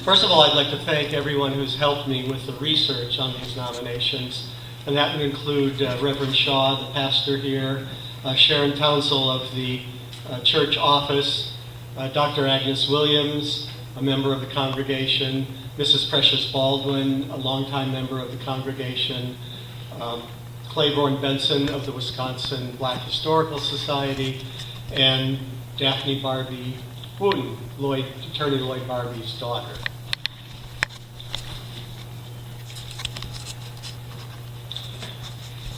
First of all, I'd like to thank everyone who's helped me with the research on these nominations, and that would include Reverend Shaw, the pastor here, Sharon Townsell of the church office, Dr. Agnes Williams, a member of the congregation, Mrs. Precious Baldwin, a longtime member of the congregation, Claiborne Benson of the Wisconsin Black Historical Society, and Daphne Barbee Wooten, Attorney Lloyd Barbee's daughter.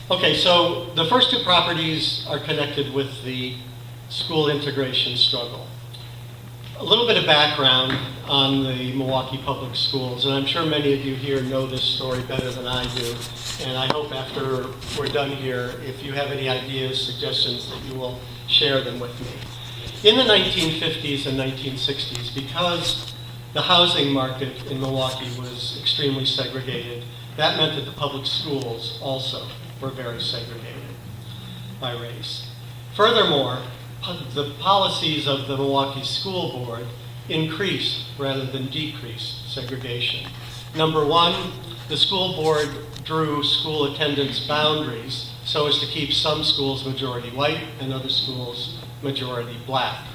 Okay, so the first two properties are connected with the school integration struggle. A little bit of background on the Milwaukee Public Schools, and I'm sure many of you here know this story better than I do, and I hope after we're done here, if you have any ideas, suggestions, that you will share them with me. In the 1950s and 1960s, because the housing market in Milwaukee was extremely segregated, that meant that the public schools also were very segregated by race. Furthermore, the policies of the Milwaukee School Board increased rather than decreased segregation. Number one, the school board drew school attendance boundaries so as to keep some schools majority white and other schools majority black.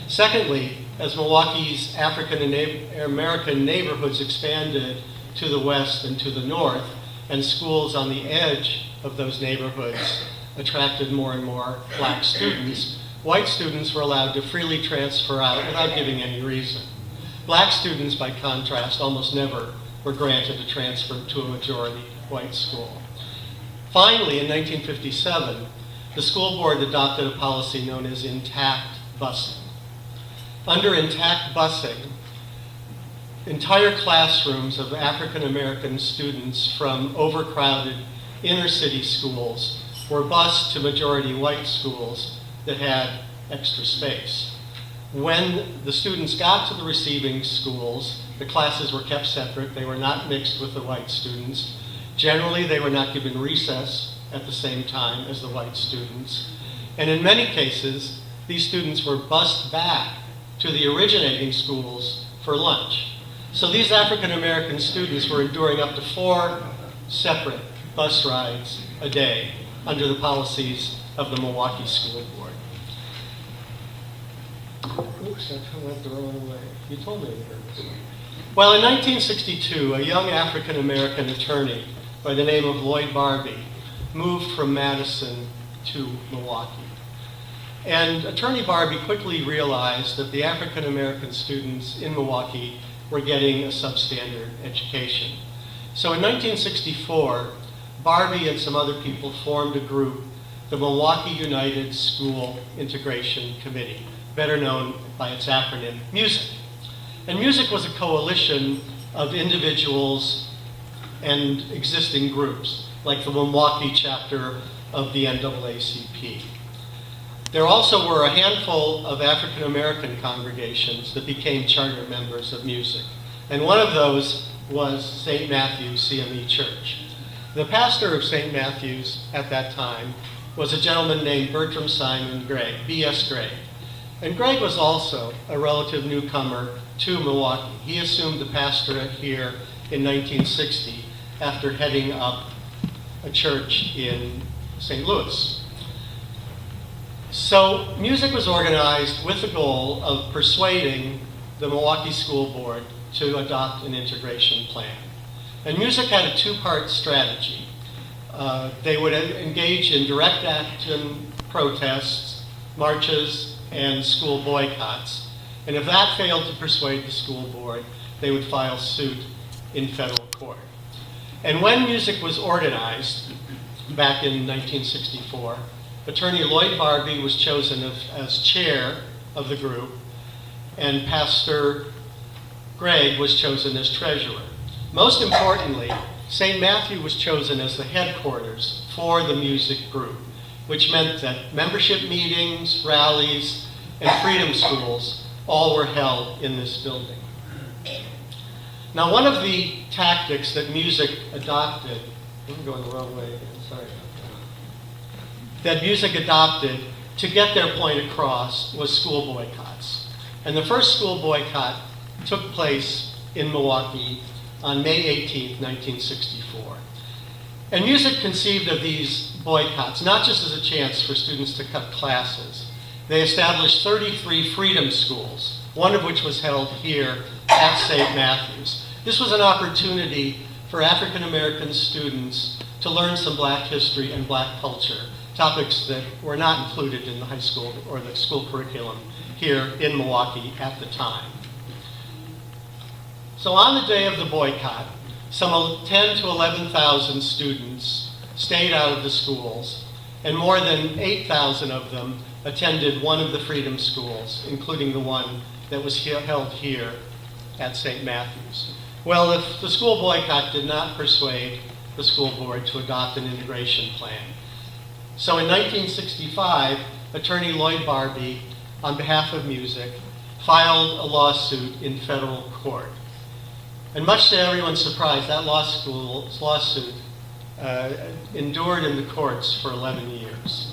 Secondly, as Milwaukee's African American neighborhoods expanded to the west and to the north, and schools on the edge of those neighborhoods attracted more and more black students, white students were allowed to freely transfer out without giving any reason. Black students, by contrast, almost never were granted to transfer to a majority white school. Finally, in 1957, the school board adopted a policy known as intact busing. Under intact busing, entire classrooms of African American students from overcrowded inner city schools were bused to majority white schools that had extra space. When the students got to the receiving schools, the classes were kept separate. They were not mixed with the white students. Generally, they were not given recess at the same time as the white students. And in many cases, these students were bused back to the originating schools for lunch. So these African American students were enduring up to 4 separate bus rides a day under the policies of the Milwaukee School Board. Oops, I went the wrong way. You told me to hear this. Well, in 1962, a young African American attorney by the name of Lloyd Barbee moved from Madison to Milwaukee. And Attorney Barbee quickly realized that the African American students in Milwaukee were getting a substandard education. So in 1964, Barbee and some other people formed a group, the Milwaukee United School Integration Committee, better known by its acronym, MUSIC. And MUSIC was a coalition of individuals and existing groups, like the Milwaukee chapter of the NAACP. There also were a handful of African American congregations that became charter members of MUSIC. And one of those was St Matthew CME Church. The pastor of St Matthew's at that time was a gentleman named Bertram Simon Gregg, B.S. Gregg. And Gregg was also a relative newcomer to Milwaukee. He assumed the pastorate here in 1960 after heading up a church in St. Louis. So MUSIC was organized with the goal of persuading the Milwaukee School Board to adopt an integration plan. And MUSIC had a 2-part strategy. They would engage in direct action protests, marches, and school boycotts. And if that failed to persuade the school board, they would file suit in federal court. And when MUSIC was organized back in 1964, Attorney Lloyd Barbee was chosen as chair of the group, and Pastor Gregg was chosen as treasurer. Most importantly, St. Matthew was chosen as the headquarters for the MUSIC group, which meant that membership meetings, rallies, and freedom schools all were held in this building. Now, one of the tactics that MUSIC adopted, I'm going the wrong way again, sorry about that MUSIC adopted to get their point across was school boycotts. And the first school boycott took place in Milwaukee on May 18, 1964. And music conceived of these boycotts not just as a chance for students to cut classes. They established 33 freedom schools, one of which was held here at St. Matthew's. This was an opportunity for African American students to learn some black history and black culture, topics that were not included in the high school or the school curriculum here in Milwaukee at the time. So on the day of the boycott, some 10 to 11,000 students stayed out of the schools, and more than 8,000 of them attended one of the freedom schools, including the one that was held here at St. Matthew's. Well, the school boycott did not persuade the school board to adopt an integration plan. So in 1965, attorney Lloyd Barbee, on behalf of music, filed a lawsuit in federal court. And much to everyone's surprise, that lawsuit endured in the courts for 11 years.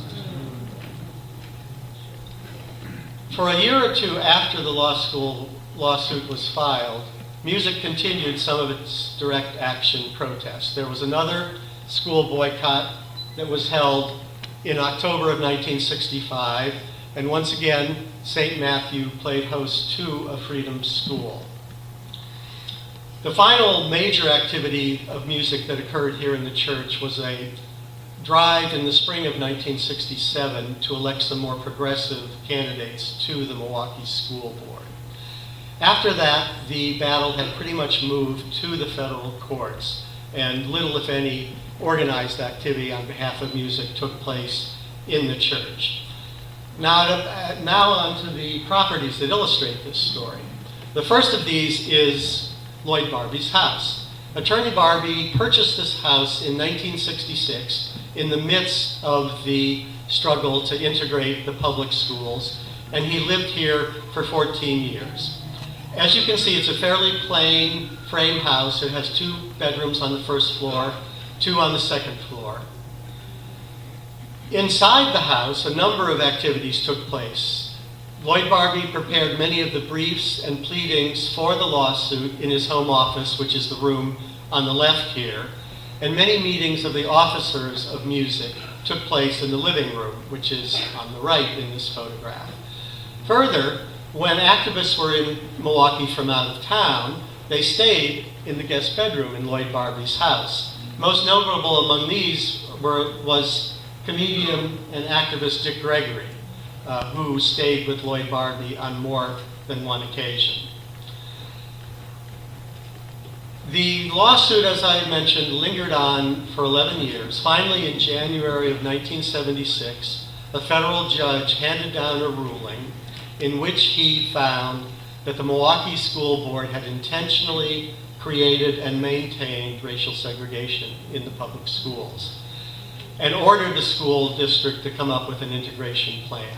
For a year or two after the lawsuit was filed, music continued some of its direct action protests. There was another school boycott that was held in October of 1965, and once again, St. Matthew played host to a freedom school. The final major activity of music that occurred here in the church was a drive in the spring of 1967 to elect some more progressive candidates to the Milwaukee School Board. After that, the battle had pretty much moved to the federal courts, and little, if any, organized activity on behalf of music took place in the church. Now on to the properties that illustrate this story. The first of these is Lloyd Barbee's house. Attorney Barbee purchased this house in 1966 in the midst of the struggle to integrate the public schools, and he lived here for 14 years. As you can see, it's a fairly plain frame house. It has 2 bedrooms on the first floor, 2 on the second floor. Inside the house, a number of activities took place. Lloyd Barbee prepared many of the briefs and pleadings for the lawsuit in his home office, which is the room on the left here, and many meetings of the officers of music took place in the living room, which is on the right in this photograph. Further, when activists were in Milwaukee from out of town, they stayed in the guest bedroom in Lloyd Barbee's house. Most notable among these was comedian and activist Dick Gregory, who stayed with Lloyd Barbee on more than one occasion. The lawsuit, as I mentioned, lingered on for 11 years. Finally, in January of 1976, a federal judge handed down a ruling in which he found that the Milwaukee School Board had intentionally created and maintained racial segregation in the public schools, and ordered the school district to come up with an integration plan.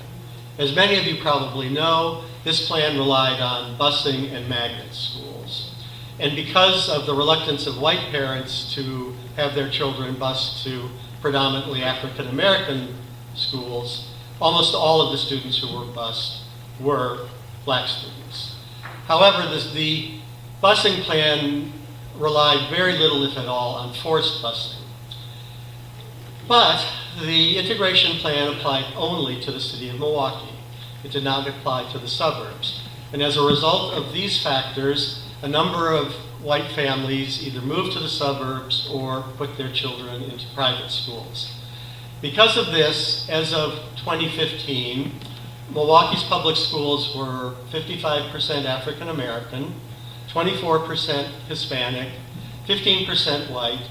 As many of you probably know, this plan relied on busing and magnet schools. And because of the reluctance of white parents to have their children bused to predominantly African American schools, almost all of the students who were bused were black students. However, the busing plan relied very little, if at all, on forced busing. But the integration plan applied only to the city of Milwaukee. It did not apply to the suburbs. And as a result of these factors, a number of white families either moved to the suburbs or put their children into private schools. Because of this, as of 2015, Milwaukee's public schools were 55% African American, 24% Hispanic, 15% white,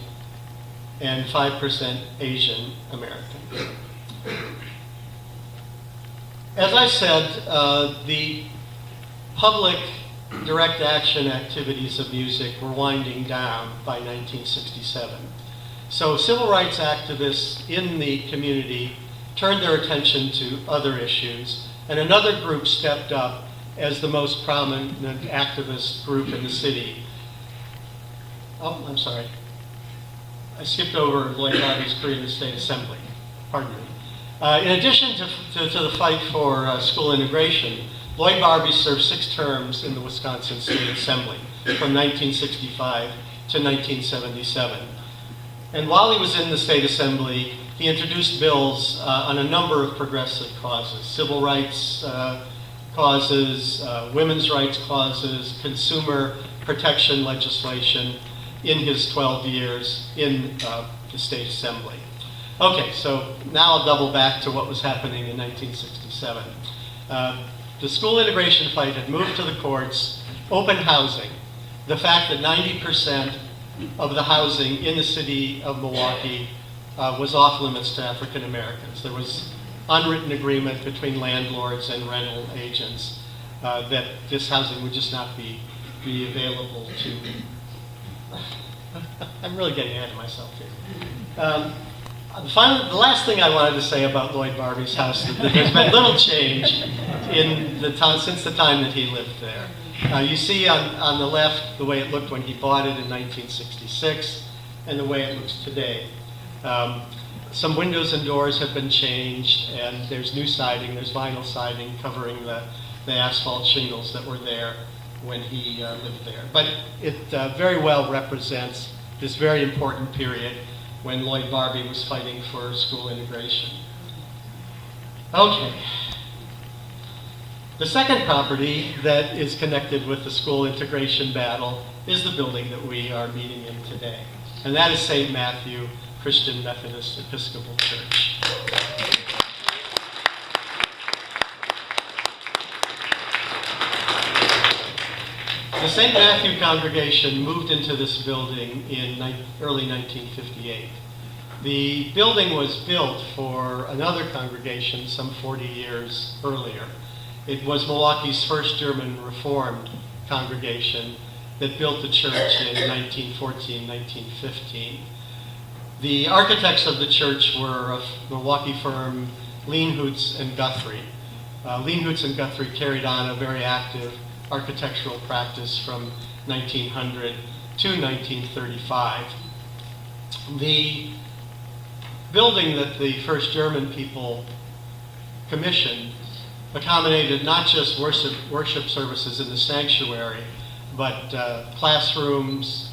and 5% Asian American. As I said, the public direct action activities of music were winding down by 1967. So civil rights activists in the community turned their attention to other issues, and another group stepped up as the most prominent activist group in the city. Oh, I'm sorry. I skipped over Lloyd Barbee's career in the State Assembly. Pardon me. In addition to the fight for school integration, Lloyd Barbee served 6 terms in the Wisconsin State Assembly from 1965 to 1977. And while he was in the State Assembly, he introduced bills on a number of progressive causes: civil rights causes, women's rights causes, consumer protection legislation in his 12 years in the State Assembly. Okay, so now I'll double back to what was happening in 1967. The school integration fight had moved to the courts. Open housing, the fact that 90% of the housing in the city of Milwaukee was off limits to African Americans. There was unwritten agreement between landlords and rental agents that this housing would just not be available to. I'm really getting ahead of myself here. The last thing I wanted to say about Lloyd Barbee's house is that there's been little change in the time, since the time that he lived there. You see on the left the way it looked when he bought it in 1966 and the way it looks today. Some windows and doors have been changed, and there's new siding, there's vinyl siding covering the asphalt shingles that were there when he lived there. But it very well represents this very important period when Lloyd Barbee was fighting for school integration. Okay. The second property that is connected with the school integration battle is the building that we are meeting in today, and that is St. Matthew Christian Methodist Episcopal Church. The St. Matthew congregation moved into this building in early 1958. The building was built for another congregation some 40 years earlier. It was Milwaukee's first German Reformed congregation that built the church in 1914, 1915. The architects of the church were of Milwaukee firm Leanhoots and Guthrie. Leanhoots and Guthrie carried on a very active architectural practice from 1900 to 1935. The building that the first German people commissioned accommodated not just worship services in the sanctuary, but classrooms,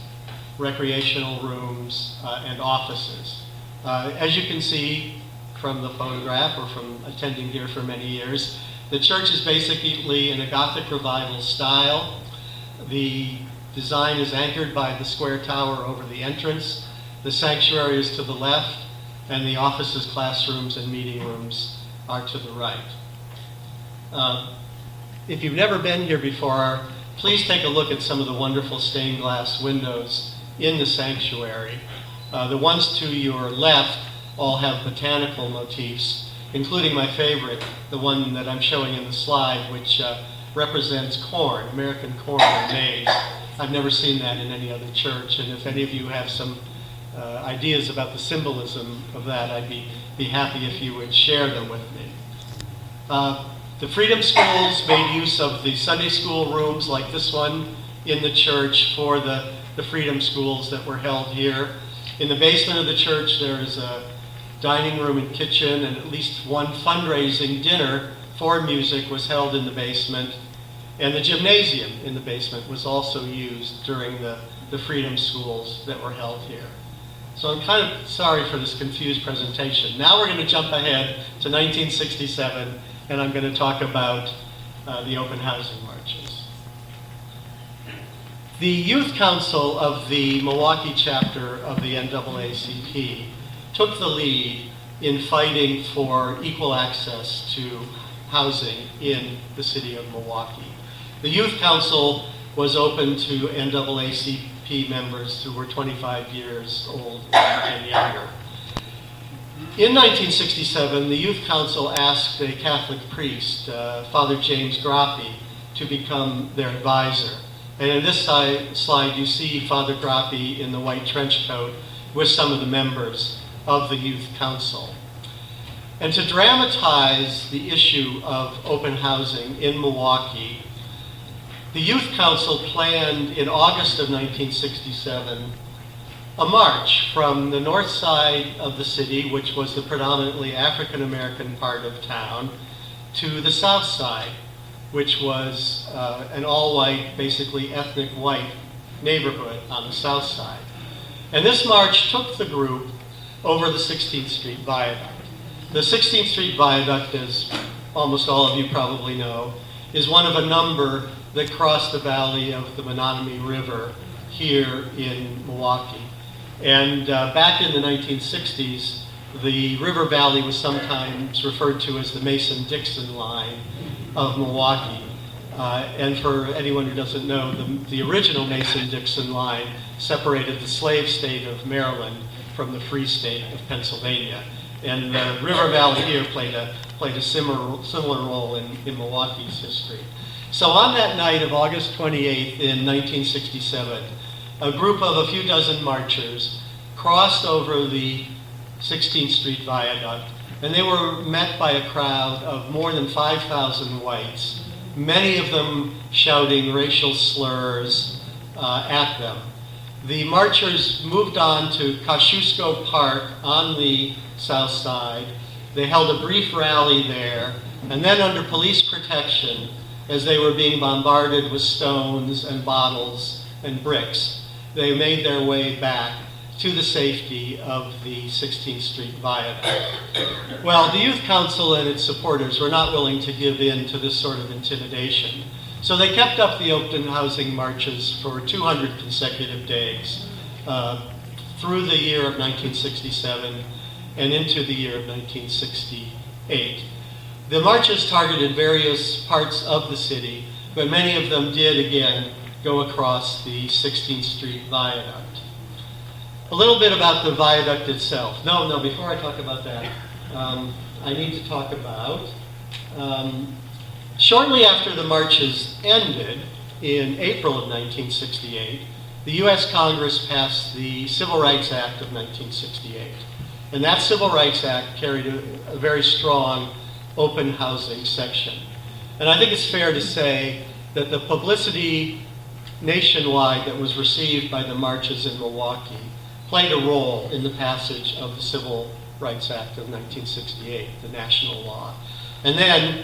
recreational rooms, and offices. As you can see from the photograph or from attending here for many years, the church is basically in a Gothic Revival style. The design is anchored by the square tower over the entrance. The sanctuary is to the left, and the offices, classrooms, and meeting rooms are to the right. If you've never been here before, please take a look at some of the wonderful stained glass windows in the sanctuary. The ones to your left all have botanical motifs, including my favorite, the one that I'm showing in the slide, which represents corn, American corn and maize. I've never seen that in any other church, and if any of you have some ideas about the symbolism of that, I'd be happy if you would share them with me. The Freedom Schools made use of the Sunday school rooms like this one in the church for the Freedom Schools that were held here. In the basement of the church, there is a dining room and kitchen, and at least one fundraising dinner for music was held in the basement. And the gymnasium in the basement was also used during the Freedom Schools that were held here. So I'm kind of sorry for this confused presentation. Now we're going to jump ahead to 1967, and I'm going to talk about the open housing marches. The Youth Council of the Milwaukee chapter of the NAACP took the lead in fighting for equal access to housing in the city of Milwaukee. The Youth Council was open to NAACP members who were 25 years old and younger. In 1967, the Youth Council asked a Catholic priest, Father James Blythe, to become their advisor. And in this slide, you see Father Blythe in the white trench coat with some of the members of the Youth Council. And to dramatize the issue of open housing in Milwaukee, the Youth Council planned in August of 1967 a march from the north side of the city, which was the predominantly African American part of town, to the south side, which was an all-white, basically ethnic white neighborhood on the south side. And this march took the group over the 16th Street Viaduct. The 16th Street Viaduct, as almost all of you probably know, is one of a number that cross the valley of the Menominee River here in Milwaukee. And back in the 1960s, the river valley was sometimes referred to as the Mason-Dixon line of Milwaukee. And for anyone who doesn't know, the original Mason-Dixon line separated the slave state of Maryland from the free state of Pennsylvania. And the river valley here played a similar role in Milwaukee's history. So on that night of August 28th in 1967, a group of a few dozen marchers crossed over the 16th Street Viaduct, and they were met by a crowd of more than 5,000 whites, many of them shouting racial slurs at them. The marchers moved on to Kosciuszko Park on the south side. They held a brief rally there, and then under police protection, as they were being bombarded with stones and bottles and bricks, they made their way back to the safety of the 16th Street Viaduct. Well, the Youth Council and its supporters were not willing to give in to this sort of intimidation. So they kept up the open housing marches for 200 consecutive days through the year of 1967 and into the year of 1968. The marches targeted various parts of the city, but many of them did, again, go across the 16th Street Viaduct. A little bit about the viaduct itself. No, before I talk about that, I need to talk about, shortly after the marches ended in April of 1968, the U.S. Congress passed the Civil Rights Act of 1968. And that Civil Rights Act carried a very strong open housing section. And I think it's fair to say that the publicity nationwide that was received by the marches in Milwaukee played a role in the passage of the Civil Rights Act of 1968, the national law. And then,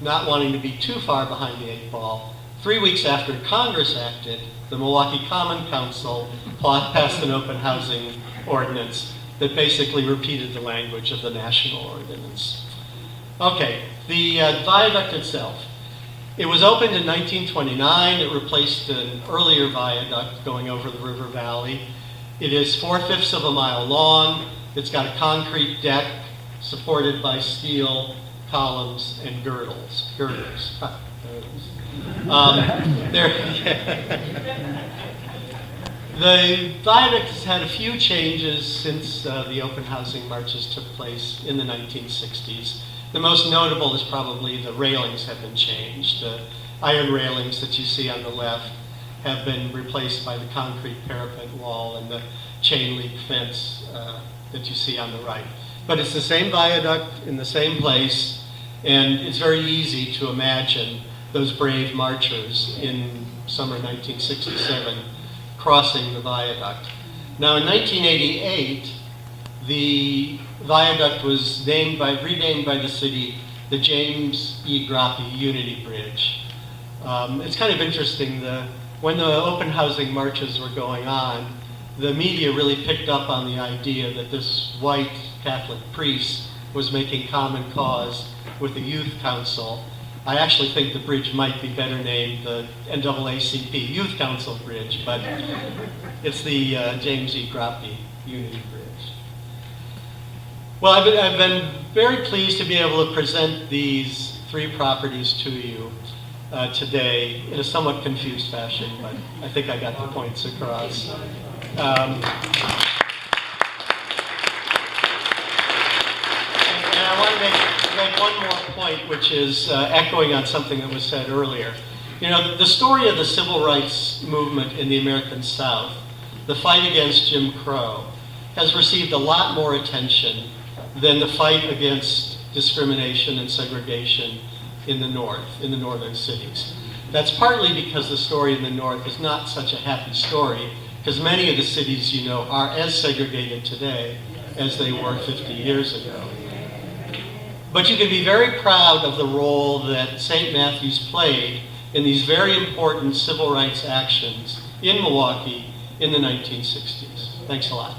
not wanting to be too far behind the eight ball, 3 weeks after Congress acted, the Milwaukee Common Council passed an open housing ordinance that basically repeated the language of the national ordinance. Okay, the viaduct itself. It was opened in 1929. It replaced an earlier viaduct going over the river valley. It is 4/5 of a mile long. It's got a concrete deck supported by steel columns and girders. The viaduct has had a few changes since the open housing marches took place in the 1960s. The most notable is probably the railings have been changed. The iron railings that you see on the left have been replaced by the concrete parapet wall and the chain link fence that you see on the right. But it's the same viaduct in the same place, and it's very easy to imagine those brave marchers in summer 1967 crossing the viaduct. Now in 1988, the viaduct was renamed by the city the James E. Groppe Unity Bridge. It's kind of interesting, when the open housing marches were going on, the media really picked up on the idea that this white Catholic priest was making common cause with the Youth Council. I actually think the bridge might be better named the NAACP Youth Council Bridge, but it's the James E. Groppe Unity Bridge. Well, I've been very pleased to be able to present these three properties to you today in a somewhat confused fashion, but I think I got the points across. And I want to make one more point, which is echoing on something that was said earlier. You know, the story of the civil rights movement in the American South, the fight against Jim Crow, has received a lot more attention than the fight against discrimination and segregation in the North, in the northern cities. That's partly because the story in the North is not such a happy story, because many of the cities, you know, are as segregated today as they were 50 years ago. But you can be very proud of the role that St. Matthew's played in these very important civil rights actions in Milwaukee in the 1960s. Thanks a lot.